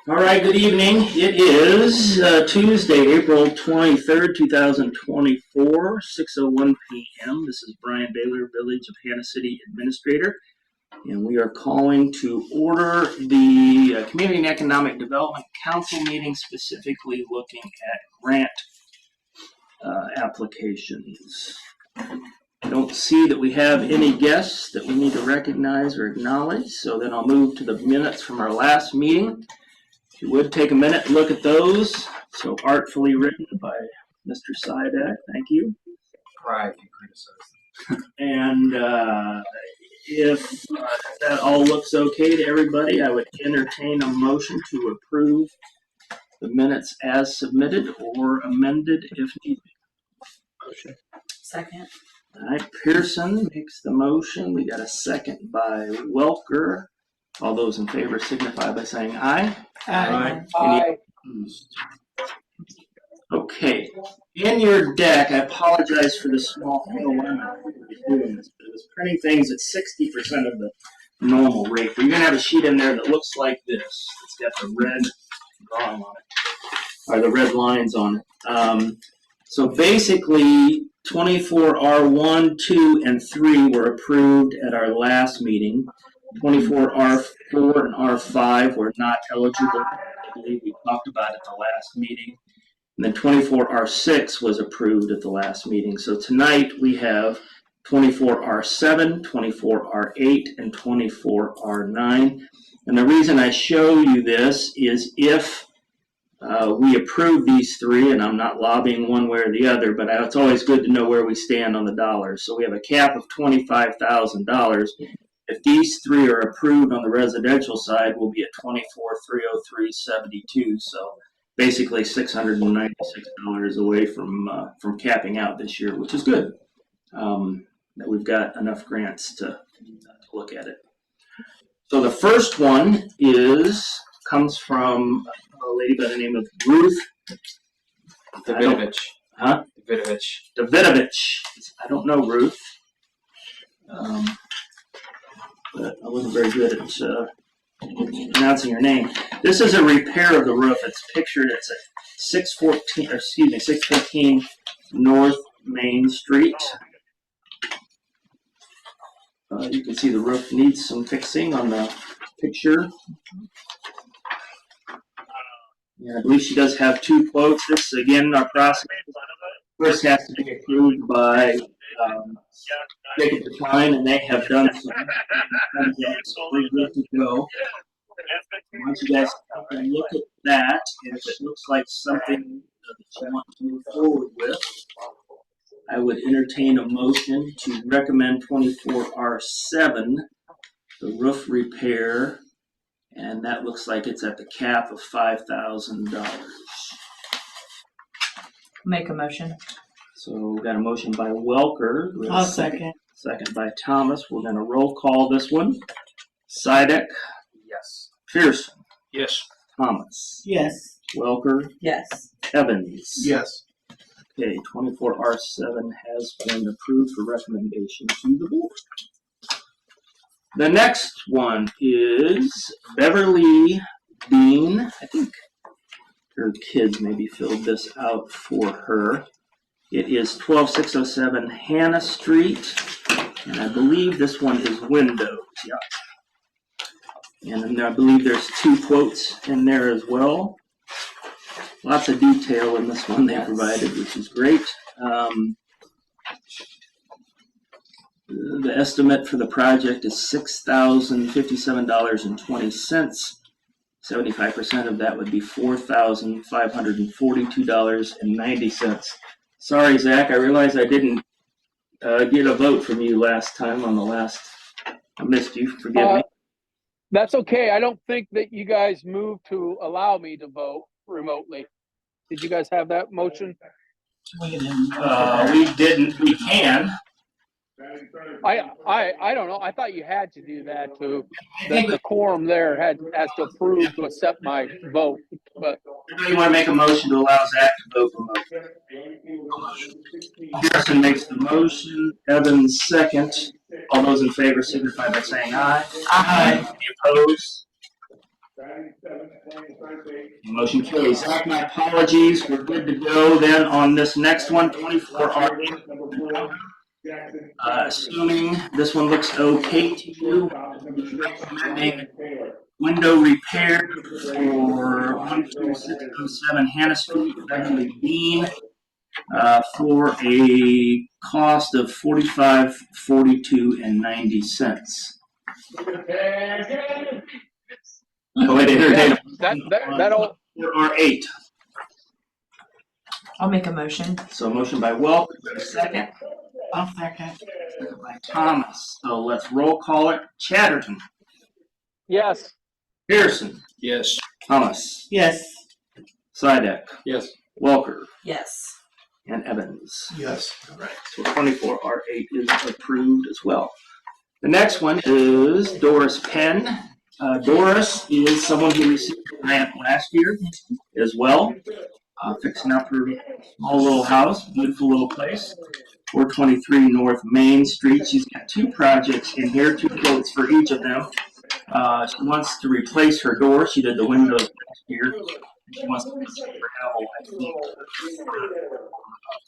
All right, good evening. It is Tuesday, April 23rd, 2024, 6:01 p.m. This is Brian Baylor, Village of Hannah City Administrator, and we are calling to order the Community and Economic Development Council meeting, specifically looking at grant applications. I don't see that we have any guests that we need to recognize or acknowledge, so then I'll move to the minutes from our last meeting. If you would take a minute and look at those, so artfully written by Mr. CEDC, thank you. Right, you criticize. And if that all looks okay to everybody, I would entertain a motion to approve the minutes as submitted or amended if needed. Motion. Second. All right, Pearson makes the motion. We got a second by Welker. All those in favor signify by saying aye. Aye. Any opposed? Okay. In your deck, I apologize for the small doing this, but it was printing things at 60% of the normal rate. But you're gonna have a sheet in there that looks like this. It's got the red drawing on it, or the red lines on it. So basically, 24R1, 2, and 3 were approved at our last meeting. 24R4 and R5 were not eligible. I believe we talked about it at the last meeting. And then 24R6 was approved at the last meeting. So tonight we have 24R7, 24R8, and 24R9. And the reason I show you this is if we approve these three, and I'm not lobbying one way or the other, but it's always good to know where we stand on the dollars. So we have a cap of $25,000. If these three are approved on the residential side, we'll be at $24,303.72. So basically $696 away from capping out this year, which is good. That we've got enough grants to look at it. So the first one comes from a lady by the name of Ruth Davidovich. Huh? Davidovich. I don't know Ruth. But I wasn't very good at pronouncing her name. This is a repair of the roof. It's pictured. It's at 615 North Main Street. You can see the roof needs some fixing on the picture. And I believe she does have two quotes. This, again, our process first has to be approved by Jacob Decline, and they have done some we're good to go. Once you guys take a look at that, and if it looks like something that you want to move forward with, I would entertain a motion to recommend 24R7, the roof repair, and that looks like it's at the cap of $5,000. Make a motion. So we've got a motion by Welker. I'll second. Second by Thomas. We're going to roll call this one. CEDC. Yes. Pearson. Yes. Thomas. Yes. Welker. Yes. Evans. Yes. Okay, 24R7 has been approved for recommendation to the board. The next one is Beverly Bean. I think her kids maybe filled this out for her. It is 12607 Hannah Street, and I believe this one is windows. Yeah. And then I believe there's two quotes in there as well. Lots of detail in this one they provided, which is great. The estimate for the project is $6,057.20. 75% of that would be $4,542.90. Sorry, Zach, I realize I didn't get a vote from you last time on the last. I missed you. Forgive me. That's okay. I don't think that you guys moved to allow me to vote remotely. Did you guys have that motion? We didn't. We can. I don't know. I thought you had to do that to the quorum there has to approve to accept my vote. But you want to make a motion to allow Zach to vote remotely. Pearson makes the motion. Evans second. All those in favor signify by saying aye. Aye. Any opposed? Motion carries. Zach, my apologies. We're good to go then on this next one, 24R. Assuming this one looks okay to you, recommending window repair for 12607 Hannah Street, Beverly Bean, for a cost of $45.42.90. Go ahead and entertain That'll, R8. I'll make a motion. So motion by Welk, second. I'll second. Second by Thomas. So let's roll call it. Chatterton, yes. Pearson, Yes. Thomas, Yes. CEDC, Yes. Welker, Yes. and Evans. Yes. All right, so 24R8 is approved as well. The next one is Doris Penn. Doris is someone who received a grant last year as well, fixing up her small little house, beautiful little place, 423 North Main Street. She's got two projects in here, 2 quotes for each of them. She wants to replace her door. She did the windows last year. She wants to put some gravel, I think,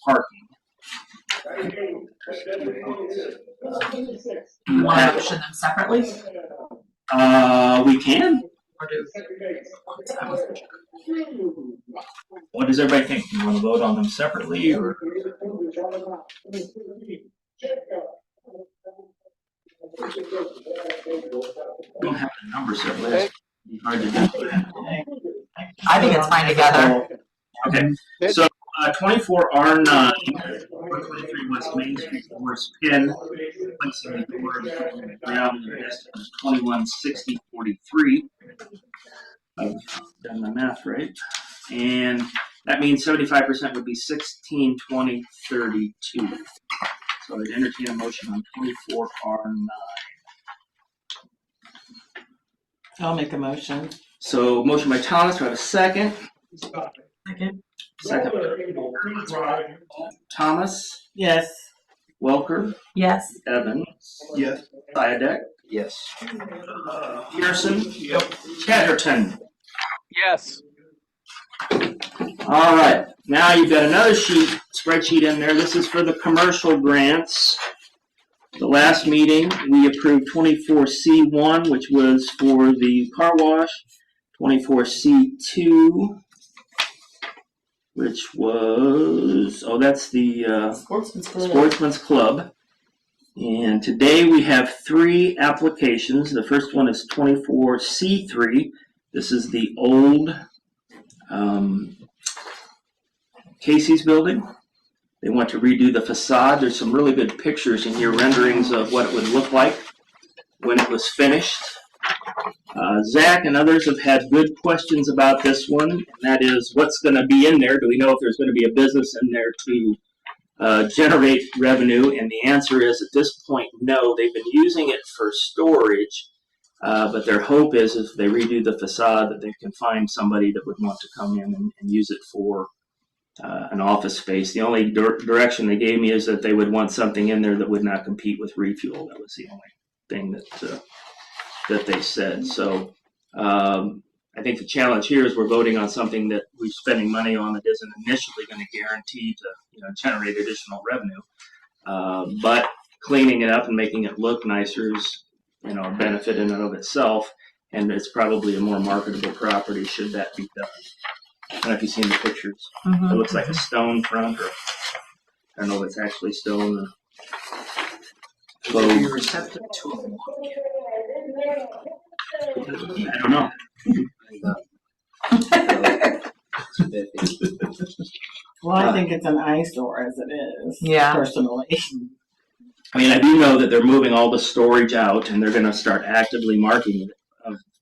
parking. You want to motion them separately? We can. Or do? What does everybody think? Do you want to vote on them separately, or? Don't have the numbers separately. It's hard to do. I think it's fine together. Okay, so 24R9, 123 West Main Street, Doris Penn, replacing the door on the ground in the estimate of $2160.43. I've done my math right, and that means 75% would be $1620.32. So I'd entertain a motion on 24R9. I'll make a motion. So motion by Thomas, do I have a second? Second. Second. Thomas, Yes. Welker, Yes. Evans, Yes. CEDC, Yes. Pearson, Chatterton. Yes. All right, now you've got another spreadsheet in there. This is for the commercial grants. The last meeting, we approved 24C1, which was for the car wash, 24C2, which was, that's the Sportsman's Club. And today we have 3 applications. The first one is 24C3. This is the old Casey's building. They want to redo the facade. There's some really good pictures in here, renderings of what it would look like when it was finished. Zach and others have had good questions about this one, and that is what's going to be in there. Do we know if there's going to be a business in there to generate revenue? And the answer is at this point, no. They've been using it for storage, but their hope is if they redo the facade that they can find somebody that would want to come in and use it for an office space. The only direction they gave me is that they would want something in there that would not compete with refuel. That was the only thing that they said. So I think the challenge here is we're voting on something that we're spending money on that isn't initially going to guarantee to generate additional revenue. But cleaning it up and making it look nicer is a benefit in and of itself, and it's probably a more marketable property should that be done. I don't know if you've seen the pictures. It looks like a stone front, or I don't know if it's actually stone. So you're receptive to a I don't know. Well, I think it's an eyesore as it is. Yeah. Personally. I mean, I do know that they're moving all the storage out, and they're going to start actively marketing it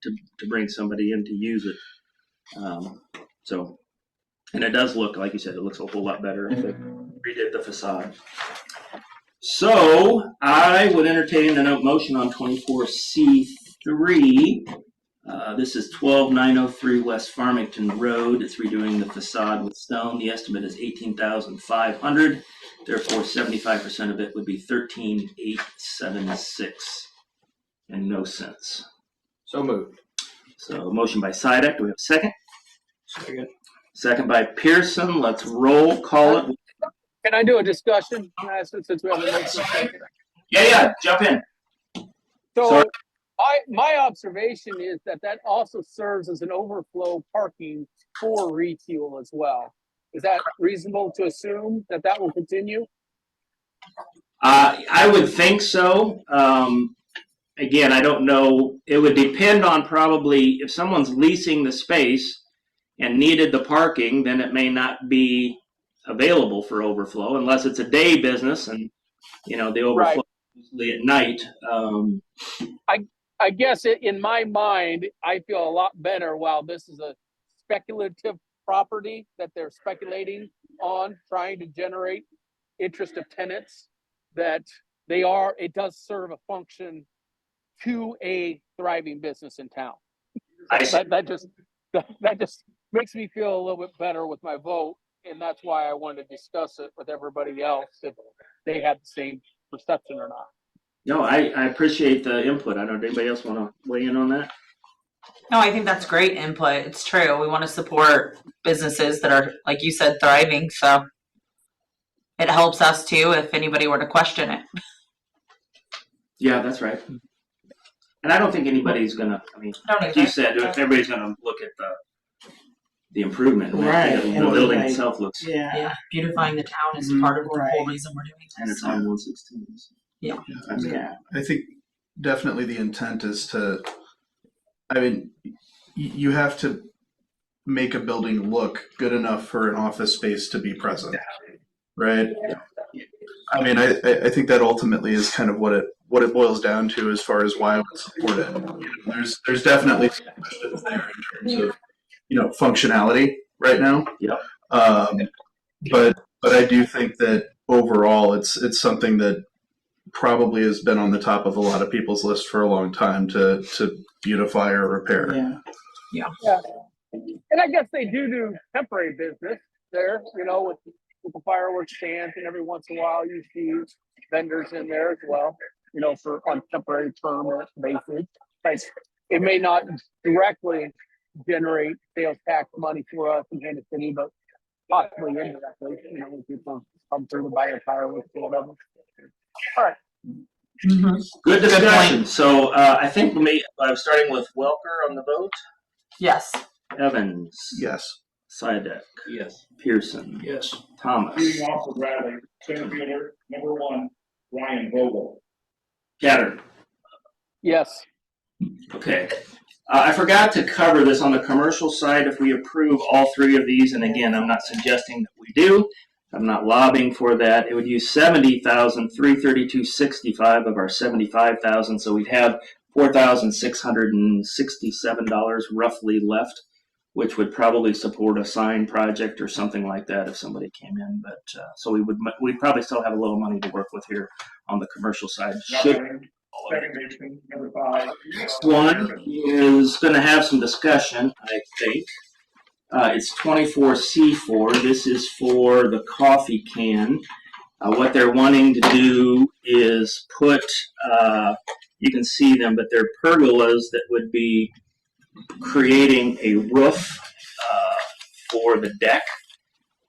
to bring somebody in to use it. And it does look, like you said, it looks a whole lot better if they redid the facade. So I would entertain a motion on 24C3. This is 12903 West Farmington Road. It's redoing the facade with stone. The estimate is $18,500. Therefore, 75% of it would be $13,876 and no cents. moved. So motion by CEDC. Do we have a second? Second. Second by Pearson. Let's roll call it. Can I do a discussion, since we have a motion? Yeah, jump in. So Sorry. my observation is that also serves as an overflow parking for refuel as well. Is that reasonable to assume that will continue? I would think so. Again, I don't know. It would depend on probably if someone's leasing the space and needed the parking, then it may not be available for overflow unless it's a day business and, the overflow Right. usually at night. I guess in my mind, I feel a lot better while this is a speculative property that they're speculating on, trying to generate interest of tenants, that it does serve a function to a thriving business in town. That just makes me feel a little bit better with my vote, and that's why I wanted to discuss it with everybody else if they had the same perception or not. No, I appreciate the input. I don't know, does anybody else want to weigh in on that? No, I think that's great input. It's true. We want to support businesses that are, like you said, thriving. So it helps us too if anybody were to question it. Yeah, that's right. And I don't think anybody's gonna. Like you said, if everybody's gonna look at the improvement, Right. The building itself looks. Yeah, beautifying the town is part of the whole reason we're doing And this. it's on 116. Yeah. That's good. Yeah. I think definitely the intent is to, you have to make a building look good enough for an office space to be present, right? I think that ultimately is kind of what it boils down to as far as why I would support it. There's definitely some questions there in terms of, functionality right now. Yep. But I do think that overall it's something that probably has been on the top of a lot of people's list for a long time to beautify or repair. Yeah. And I guess they do temporary business there, with the fireworks stands, and every once in a while you see vendors in there as well, on temporary permanent basis. Like, it may not directly generate sales tax money for us in Kansas City, but possibly indirectly, when people come through to buy a fireworks or whatever. All right. Mm-hmm. Good discussion. So I think I'm starting with Welker on the vote. Yes. Evans. Yes. CEDC. Yes. Pearson. Yes. Thomas. Leading off for Bradley, center fielder, number 1, Ryan Vogel. Gatter. Yes. Okay. I forgot to cover this on the commercial side. If we approve all three of these, and again, I'm not suggesting that we do. I'm not lobbying for that. It would use $70,332.65 of our $75,000, so we'd have $4,667 roughly left, which would probably support a sign project or something like that if somebody came in. But so we'd probably still have a little money to work with here on the commercial side. Second baseman, number 5. Next one is going to have some discussion, I think. It's 24C4. This is for the coffee can. What they're wanting to do is put, you can see them, but they're pergolas that would be creating a roof for the deck.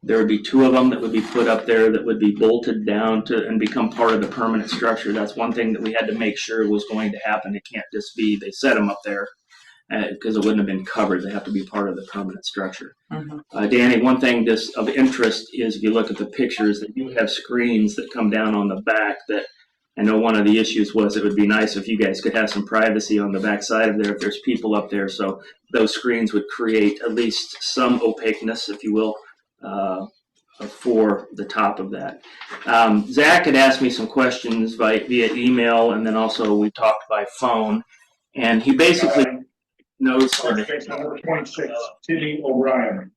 There would be 2 of them that would be put up there that would be bolted down and become part of the permanent structure. That's one thing that we had to make sure was going to happen. It can't just be they set them up there because it wouldn't have been covered. They have to be part of the permanent structure. Mm-hmm. Danny, one thing of interest is if you look at the pictures, that you have screens that come down on the back that I know one of the issues was it would be nice if you guys could have some privacy on the back side of there if there's people up there. So those screens would create at least some opaqueness, if you will, for the top of that. Zach had asked me some questions via email, and then also we talked by phone, and he basically knows First base, number 26, Timmy O'Brien.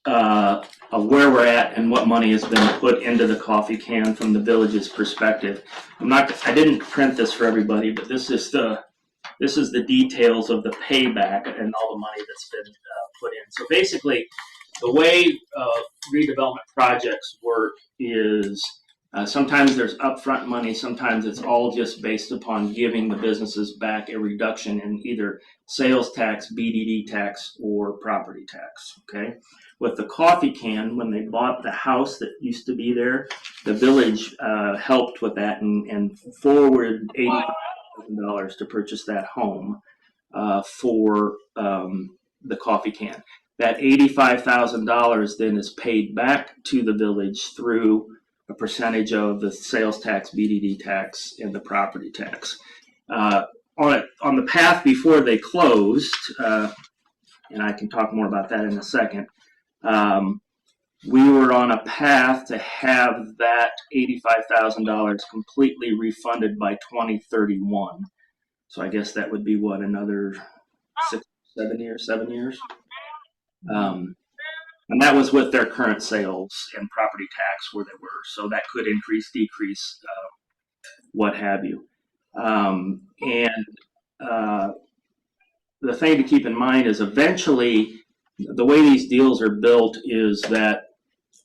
Of where we're at and what money has been put into the coffee can from the village's perspective. I didn't print this for everybody, but this is the details of the payback and all the money that's been put in. So basically, the way redevelopment projects work is Sometimes there's upfront money, sometimes it's all just based upon giving the businesses back a reduction in either sales tax, BDD tax, or property tax, okay? With the coffee can, when they bought the house that used to be there, the village helped with that and forwarded $80,000 to purchase that home for the coffee can. That $85,000 then is paid back to the village through a percentage of the sales tax, BDD tax, and the property tax. On the path before they closed, and I can talk more about that in a second, we were on a path to have that $85,000 completely refunded by 2031. So I guess that would be what, another 7 years? And that was with their current sales and property tax where they were. So that could increase, decrease, what have you. The thing to keep in mind is eventually the way these deals are built is that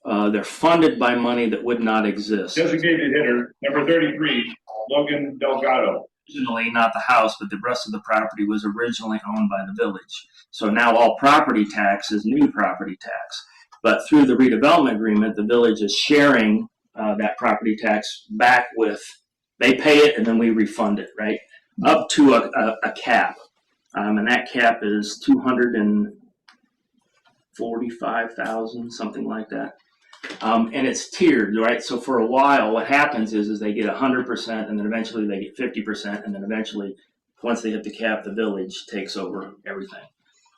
they're funded by money that would not exist. Designated hitter, number 33, Logan Delgado. Originally, not the house, but the rest of the property was originally owned by the village. So now all property tax is new property tax. But through the redevelopment agreement, the village is sharing that property tax back with, they pay it and then we refund it, right? Up to a cap. And that cap is $245,000, something like that. And it's tiered, right? So for a while, what happens is they get 100%, and then eventually they get 50%, and then eventually, once they hit the cap, the village takes over everything.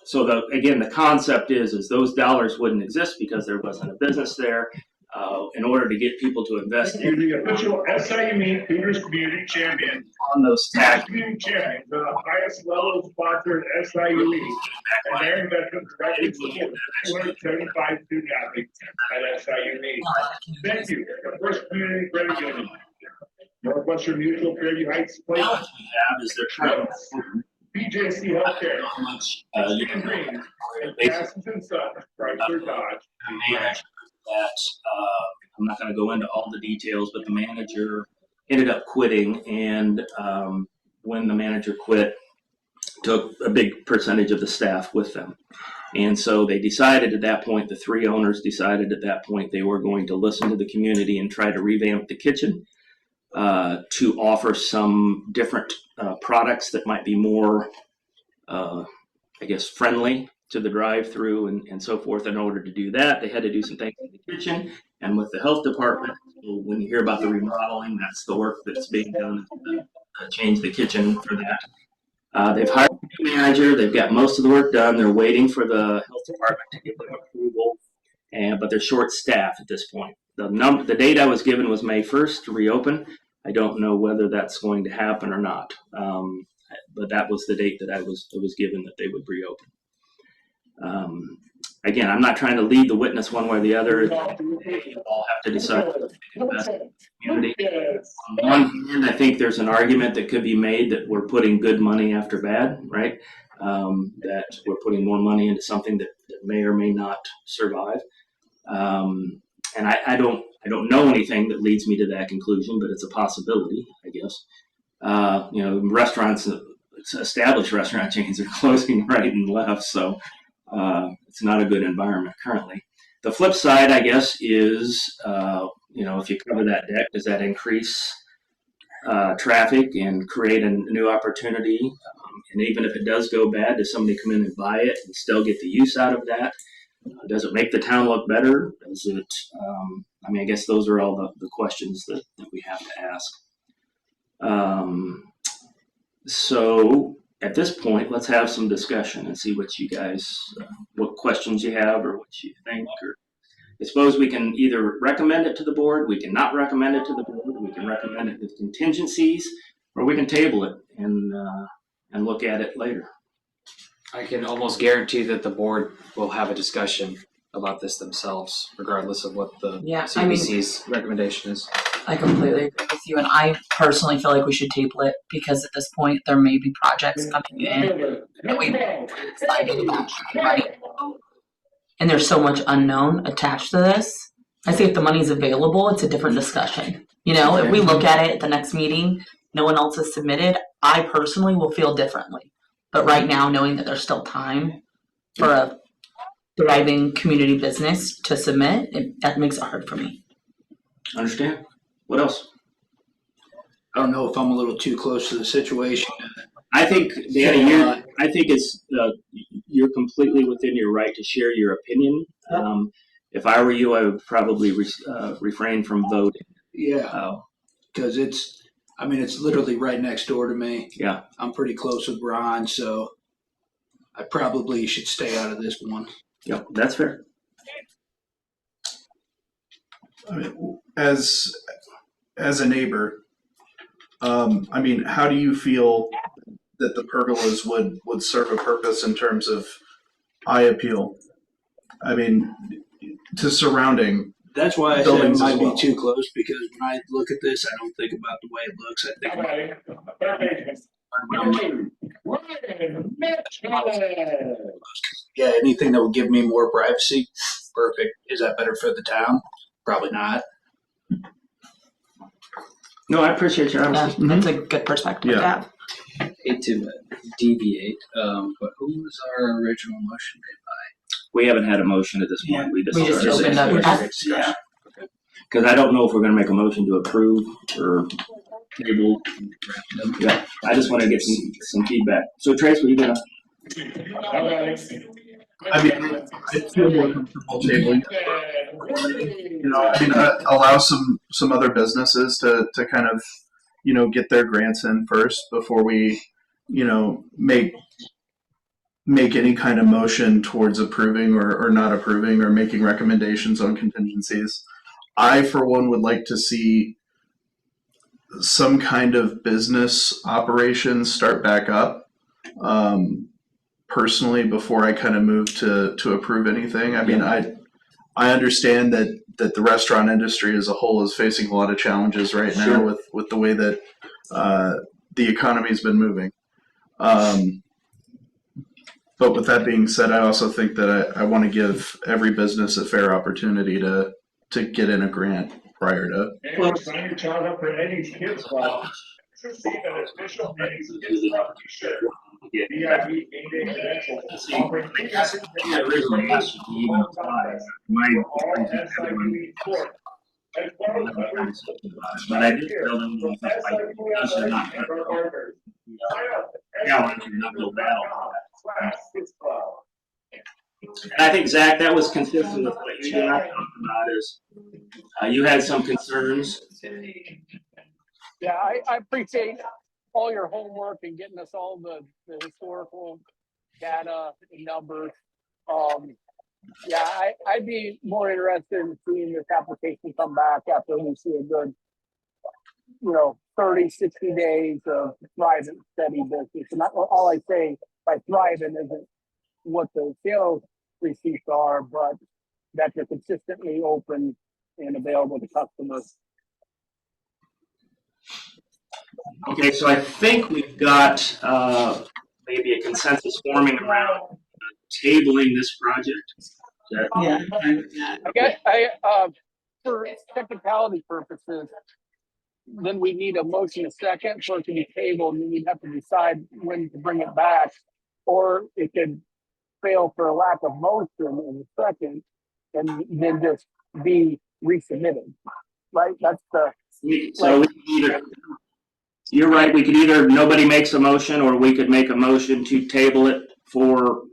So the concept is those dollars wouldn't exist because there wasn't a business there. In order to get people to invest You're the official SIU Cougars Community Champion. on those tax, Community Champion, the highest level sponsored SIU. And their investment directly supports 275 student athletes at SIU. Thank you. The first community credit union. Northwestern Mutual Fairview Heights Place. what we have is their current BJC Healthcare. how much Chicken Green. And Castles and Sons. Chrysler Dodge. manager that I'm not going to go into all the details, but the manager ended up quitting, and when the manager quit, took a big percentage of the staff with them. And so they decided at that point, the three owners decided at that point they were going to listen to the community and try to revamp the kitchen to offer some different products that might be more, friendly to the drive-through and so forth. In order to do that, they had to do some things in the kitchen and with the health department. When you hear about the remodeling, that's the work that's being done to change the kitchen for that. They've hired a new manager. They've got most of the work done. They're waiting for the health department to give them approval, but they're short-staffed at this point. The date I was given was May 1st to reopen. I don't know whether that's going to happen or not, but that was the date that I was given that they would reopen. Again, I'm not trying to lead the witness one way or the other. You all have to decide what to invest in the community. On one hand, I think there's an argument that could be made that we're putting good money after bad, right? That we're putting more money into something that may or may not survive. And I don't know anything that leads me to that conclusion, but it's a possibility, I guess. Restaurants, established restaurant chains are closing right and left, so it's not a good environment currently. The flip side, I guess, is, if you cover that deck, does that increase traffic and create a new opportunity? And even if it does go bad, does somebody come in and buy it and still get the use out of that? Does it make the town look better? Does it, I guess those are all the questions that we have to ask. So at this point, let's have some discussion and see what you guys, what questions you have or what you think. Or I suppose we can either recommend it to the board, we can not recommend it to the board, we can recommend it with contingencies, or we can table it and look at it later. I can almost guarantee that the board will have a discussion about this themselves, regardless of what the CEDC's recommendation is. I completely agree with you, and I personally feel like we should table it because at this point there may be projects coming in that we decided about money, and there's so much unknown attached to this I say if the money's available, it's a different discussion. You know, if we look at it at the next meeting, no one else has submitted, I personally will feel differently. But right now, knowing that there's still time for a thriving community business to submit, that makes it hard for me. Understand? What else? I don't know if I'm a little too close to the situation. I think, Danny, I think it's you're completely within your right to share your opinion. If I were you, I would probably refrain from voting. Yeah, because it's literally right next door to me. Yeah. I'm pretty close with Ron, so I probably should stay out of this one. Yep, that's fair. I mean, as a neighbor, I mean, how do you feel that the pergolas would serve a purpose in terms of eye appeal? I mean, to surrounding. That's why I said it buildings might as well. be too close, because when I look at this, I don't think about the way it looks. I think yeah, anything that would give me more privacy, perfect. Is that better for the town? Probably not. No, I appreciate your honesty. That's a good perspective to have. Hate to deviate, but who was our original motion made by? We haven't had a motion at this point. We just opened up. discussion. Because I don't know if we're going to make a motion to approve or table. Yeah, I just want to get some feedback. So Trace, what are you gonna? I mean, I feel more comfortable tabling. Allow some other businesses to kind of, get their grants in first before we, make any kind of motion towards approving or not approving or making recommendations on contingencies. I, for one, would like to see some kind of business operations start back up. Personally, before I kind of move to approve anything. I mean, I understand that the restaurant industry as a whole is facing a lot of challenges right now with the way that the economy's been moving. But with that being said, I also think that I want to give every business a fair opportunity to get in a grant prior to. Well, sign your child up for any kids club. See an official meeting. But I did tell them this is not no battle. And I think, Zach, that was consistent with what you and I talked about is you had some concerns. Yeah, I appreciate all your homework and getting us all the historical data and numbers. I'd be more interested in seeing this application come back after we see a good, 30, 60 days of thriving, steady business. And all I say by thriving isn't what the sales receipts are, but that they're consistently open and available to customers. Okay, so I think we've got maybe a consensus forming around tabling this project. I guess for technicality purposes, then we need a motion a second for it to be tabled, and we'd have to decide when to bring it back, or it could fail for a lack of motion in the second, and then just be resubmitted. Right? That's the. So we can either. You're right. We could either nobody makes a motion, or we could make a motion to table it for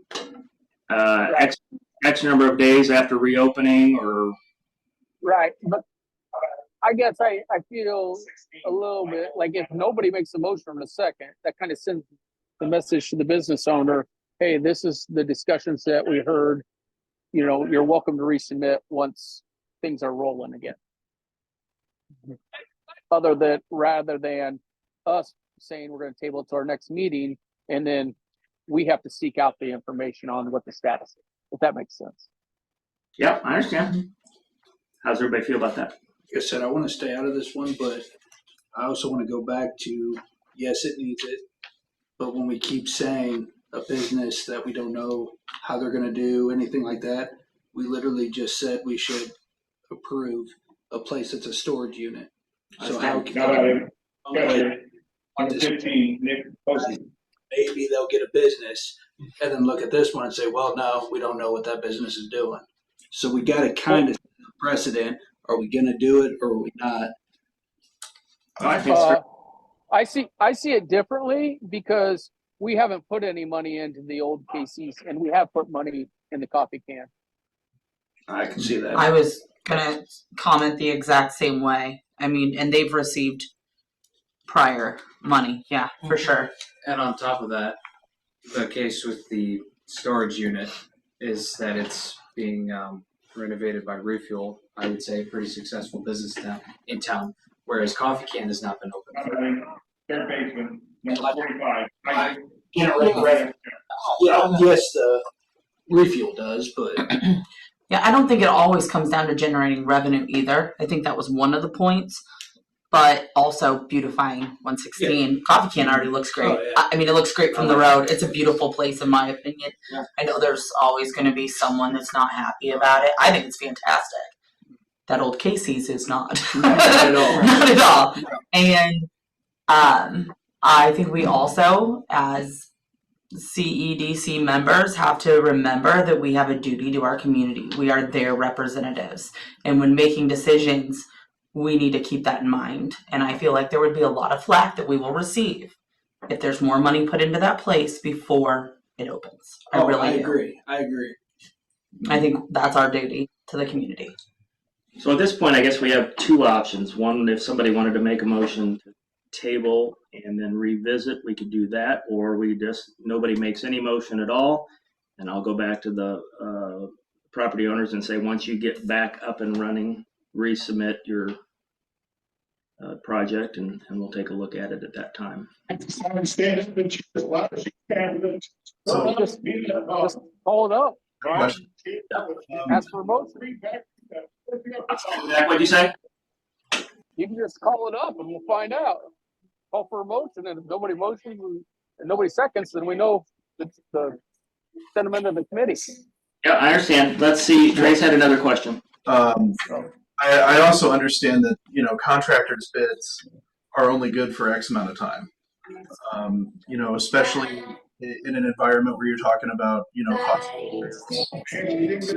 X number of days after reopening, or. Right, but I guess I feel a little bit like if nobody makes a motion in a second, that kind of sends the message to the business owner, hey, this is the discussions that we heard. You're welcome to resubmit once things are rolling again. Rather than us saying we're going to table it to our next meeting, and then we have to seek out the information on what the status is, if that makes sense. Yeah, I understand. How's everybody feel about that? Like I said, I want to stay out of this one, but I also want to go back to, yes, it needs it. But when we keep saying a business that we don't know how they're going to do, anything like that, we literally just said we should approve a place that's a storage unit. So I how think- can Number 15, Nick posted. maybe they'll get a business and then look at this one and say, well, no, we don't know what that business is doing. So we got to kind of set a precedent. Are we going to do it or are we not? I think it's I see it differently because we haven't put any money into the old KCs and we have put money in the coffee can. I can see that. I was gonna comment the exact same way. I mean, and they've received prior money, yeah, for sure. And on top of that, the case with the storage unit is that it's being renovated by Refuel. I would say a pretty successful business in town, whereas Coffee Can has not been open. Third baseman, number 45. Yes, the refuel does, but Yeah, I don't think it always comes down to generating revenue either. I think that was one of the points. But also beautifying 116. Coffee Can already looks great. Oh, yeah. I mean, it looks great from the road. It's a beautiful place in my opinion. Yeah. I know there's always going to be someone that's not happy about it. I think it's fantastic. That old Casey's is not. Not at all. Not at all. And I think we also, as CEDC members, have to remember that we have a duty to our community. We are their representatives. And when making decisions, we need to keep that in mind. And I feel like there would be a lot of flack that we will receive if there's more money put into that place before it opens. I really do. I agree. I think that's our duty to the community. So at this point, I guess we have two options. One, if somebody wanted to make a motion to table and then revisit, we could do that, or we just, nobody makes any motion at all. And I'll go back to the property owners and say, once you get back up and running, resubmit your project and we'll take a look at it at that time. Stand up and cheer as loud as you can. So- Just call it up. Right? Question. Ask for a motion. What'd you say? You can just call it up and we'll find out. Call for a motion, and if nobody motions and nobody seconds, then we know it's the sentiment of the committee. Yeah, I understand. Let's see. Trace had another question. I also understand that, contractors' bids are only good for X amount of time. Especially in an environment where you're talking about, cost it's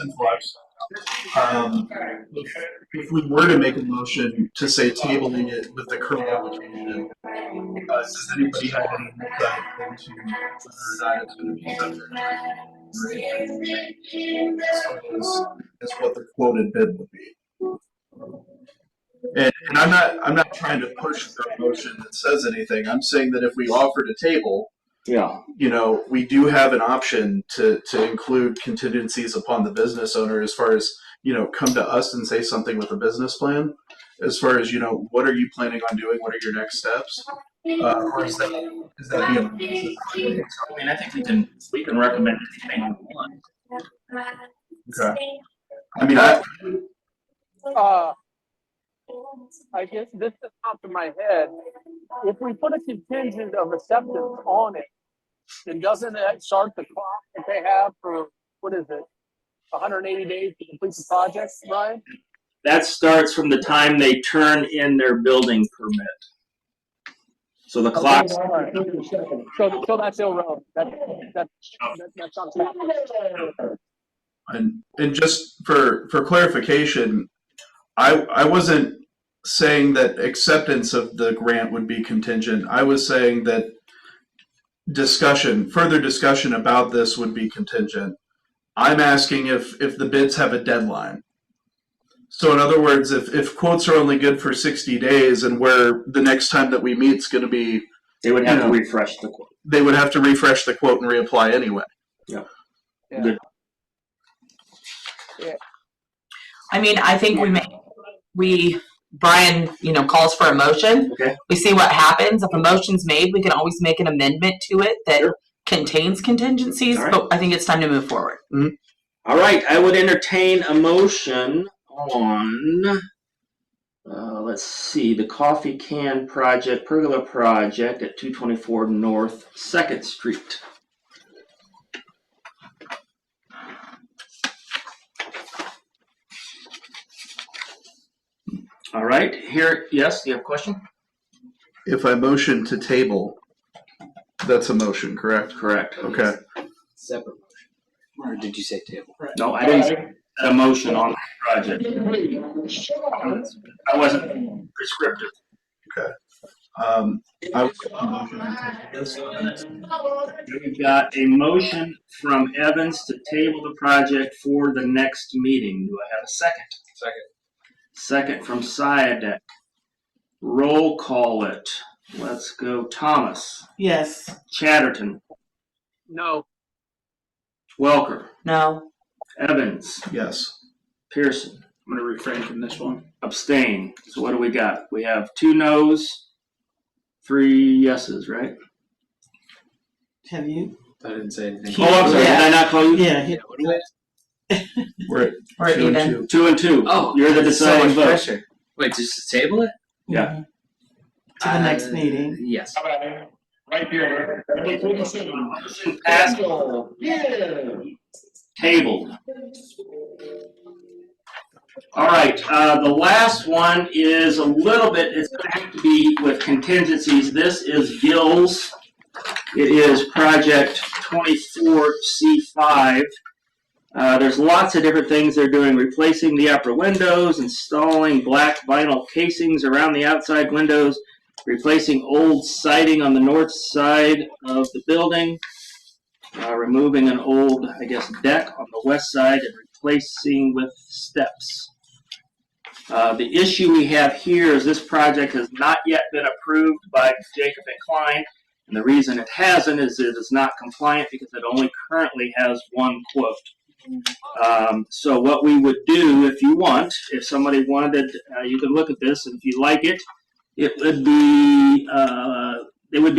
in flux. If we were to make a motion to say tabling it with the current application, does anybody have any insight into whether or not it's going to be subject as what the quoted bid would be? And I'm not trying to push for a motion that says anything. I'm saying that if we offered a table, Yeah. we do have an option to include contingencies upon the business owner as far as, come to us and say something with a business plan, as far as, what are you planning on doing? What are your next steps? Or is that beyond? I mean, I think we can recommend anything we want. Okay. I mean, I guess this is top of my head. If we put a contingent of acceptance on it, then doesn't that start the clock that they have for, 180 days to complete the project, Ryan? That starts from the time they turn in their building permit. So the clock. So that's irrelevant. That's on top. and just for clarification, I wasn't saying that acceptance of the grant would be contingent. I was saying that further discussion about this would be contingent. I'm asking if the bids have a deadline. So in other words, if quotes are only good for 60 days and where the next time that we meet is going to be, They would have to refresh the quote. they would have to refresh the quote and reapply anyway. Yeah. Good. I mean, I think Brian, calls for a motion. Okay. We see what happens. If a motion's made, we can always make an amendment to it that contains contingencies, All right. but I think it's time to move forward. Mm-hmm. All right, I would entertain a motion on, let's see, the coffee can project, pergola project at 224 North 2nd Street. All right, here, yes, you have a question? If I motion to table, that's a motion, correct? Correct. Okay. Separate motion. Or did you say table? No, I didn't say a motion on the project. I wasn't prescriptive. I would motion to table. We've got a motion from Evans to table the project for the next meeting. Do I have a second? Second from CEDC. Roll call it. Let's go. Thomas, Yes. Chatterton, No, Welker, No. Evans, Yes. Pearson, I'm going to refrain from this one. abstain. So what do we got? We have 2 noes, 3 yeses, right? Have you? I didn't say anything. Oh, I'm sorry. Yeah. Did I not call you? Yeah. What do I? We're at We're 2 and even. 2. 2 and 2. Oh, You're the so deciding much vote. pressure. Wait, just to table it? Yeah. To the next meeting. Yes. Right here. Number 27. Motion passed. Yeah. Tabled. All right, the last one is a little bit, it's going to have to be with contingencies. This is Gills. It is project 24C5. There's lots of different things they're doing, replacing the upper windows, installing black vinyl casings around the outside windows, replacing old siding on the north side of the building, removing an old, I guess, deck on the west side and replacing with steps. The issue we have here is this project has not yet been approved by Jacob and Klein, and the reason it hasn't is it is not compliant because it only currently has 1 quote. So what we would do, if you want, if somebody wanted, you could look at this, and if you like it, it would be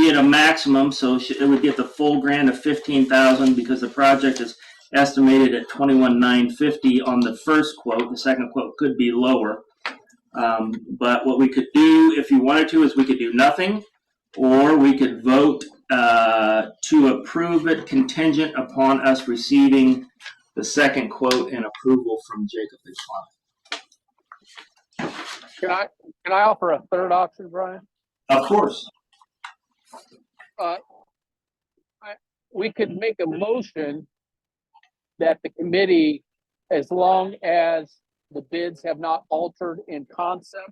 at a maximum, so it would get the full grant of $15,000 because the project is estimated at $21,950 on the first quote. The second quote could be lower. But what we could do, if you wanted to, is we could do nothing, or we could vote to approve it contingent upon us receiving the second quote and approval from Jacob and Klein. can I offer a third option, Brian? Of course. We could make a motion that the committee, as long as the bids have not altered in concept,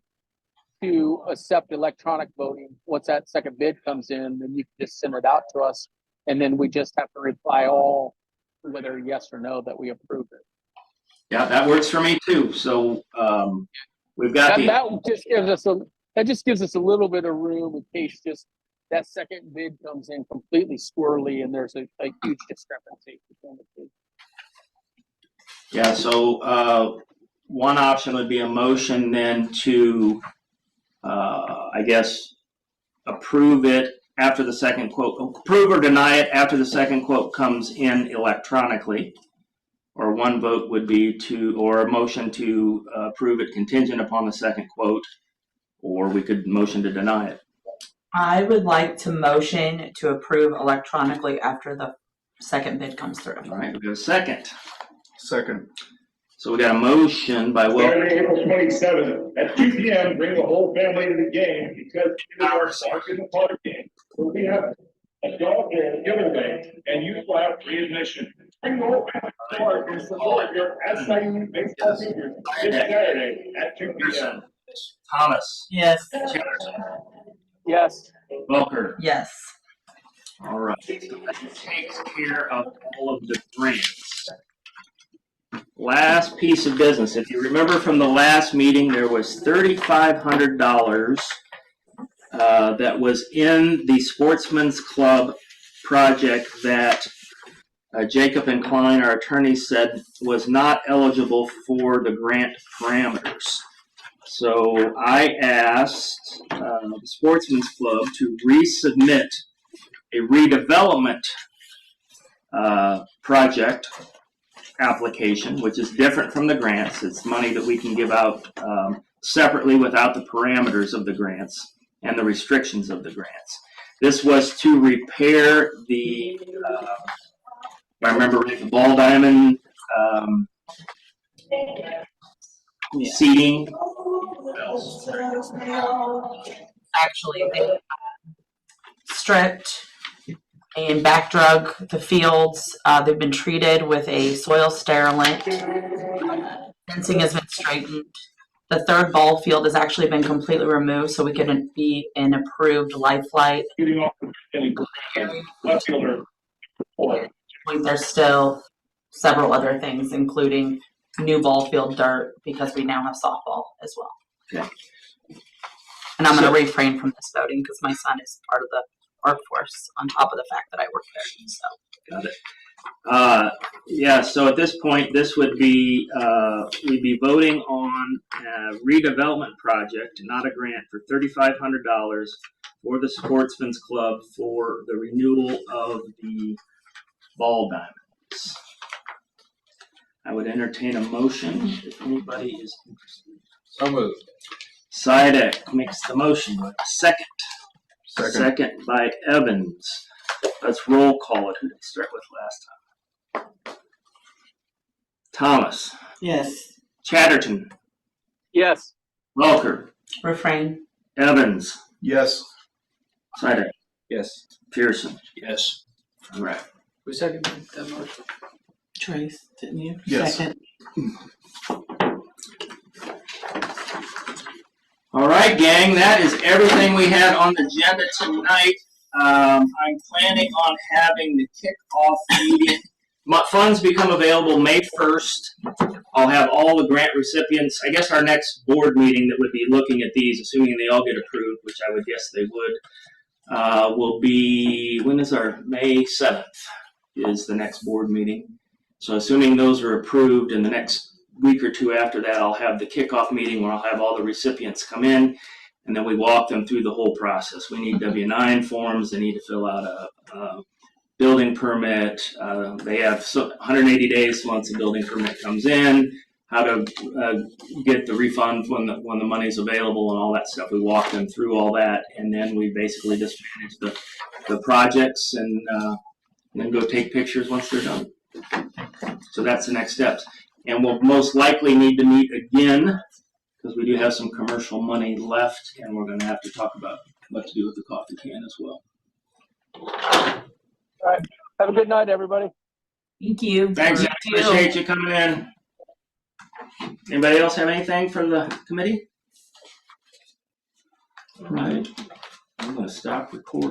to accept electronic voting. Once that second bid comes in, then you can just send it out to us, and then we just have to reply all, whether yes or no, that we approve it. Yeah, that works for me too. So we've got That just gives us a little bit of room in case just that second bid comes in completely squirrely and there's a huge discrepancy between the two. Yeah, so one option would be a motion then to, I guess, approve it after the second quote, approve or deny it after the second quote comes in electronically. Or one vote would be or a motion to approve it contingent upon the second quote, or we could motion to deny it. I would like to motion to approve electronically after the second bid comes through. All right, we got a second. Second. So we got a motion by Saturday, April 27th at 2 p.m. Bring the whole family to the game because it is our soccer in the park game. So we have a dog game giveaway, and you will have free admission. Bring the whole family to the park and support your SIU baseball seniors this Saturday at 2 p.m. Thomas, Yes. Chatterton, Yes. Welker. Yes. All right. So that takes care of all of the grants. Last piece of business. If you remember from the last meeting, there was $3,500 that was in the Sportsman's Club project that Jacob and Klein, our attorneys, said was not eligible for the grant parameters. So I asked the Sportsman's Club to resubmit a redevelopment project application, which is different from the grants. It's money that we can give out separately without the parameters of the grants and the restrictions of the grants. This was to repair the, if I remember right, the ball diamond Yeah. seating. What else? Actually, they stripped and back drug the fields. They've been treated with a soil sterilant. Fencing has been straightened. The third ball field has actually been completely removed so we can be an approved life flight. Getting off the left fielder. There's still several other things, including new ball field dirt, because we now have softball as well. Okay. And I'm going to refrain from this voting because my son is part of the workforce on top of the fact that I work there. So. Got it. Yeah, so at this point, this would be, we'd be voting on a redevelopment project, not a grant, for $3,500 for the Sportsman's Club for the renewal of the ball diamonds. I would entertain a motion if anybody is interested. So moved. CEDC makes the motion. Second. Second by Evans. Let's roll call it. Who did I start with last time? Thomas. Yes. Chatterton. Yes. Welker. Refrain. Evans. Yes. CEDC. Yes. Pearson. Yes. All right. Who seconded that motion? Trace, didn't you? Yes. Second. All right, gang, that is everything we had on the agenda tonight. I'm planning on having the kickoff meeting. Funds become available May 1st. I'll have all the grant recipients. I guess our next board meeting that would be looking at these, assuming they all get approved, which I would guess they would, will be, when is our May 7th is the next board meeting. So assuming those are approved in the next week or two after that, I'll have the kickoff meeting where I'll have all the recipients come in, and then we walk them through the whole process. We need W-9 forms. They need to fill out a building permit. They have 180 days once the building permit comes in, how to get the refund when the money's available and all that stuff. We walk them through all that, and then we basically just manage the projects and then go take pictures once they're done. So that's the next steps. And we'll most likely need to meet again because we do have some commercial money left, and we're going to have to talk about what to do with the coffee can as well. All right. Have a good night, everybody. Thank you. Thanks, I appreciate you coming in. Anybody else have anything for the committee? All right. I'm going to stop recording.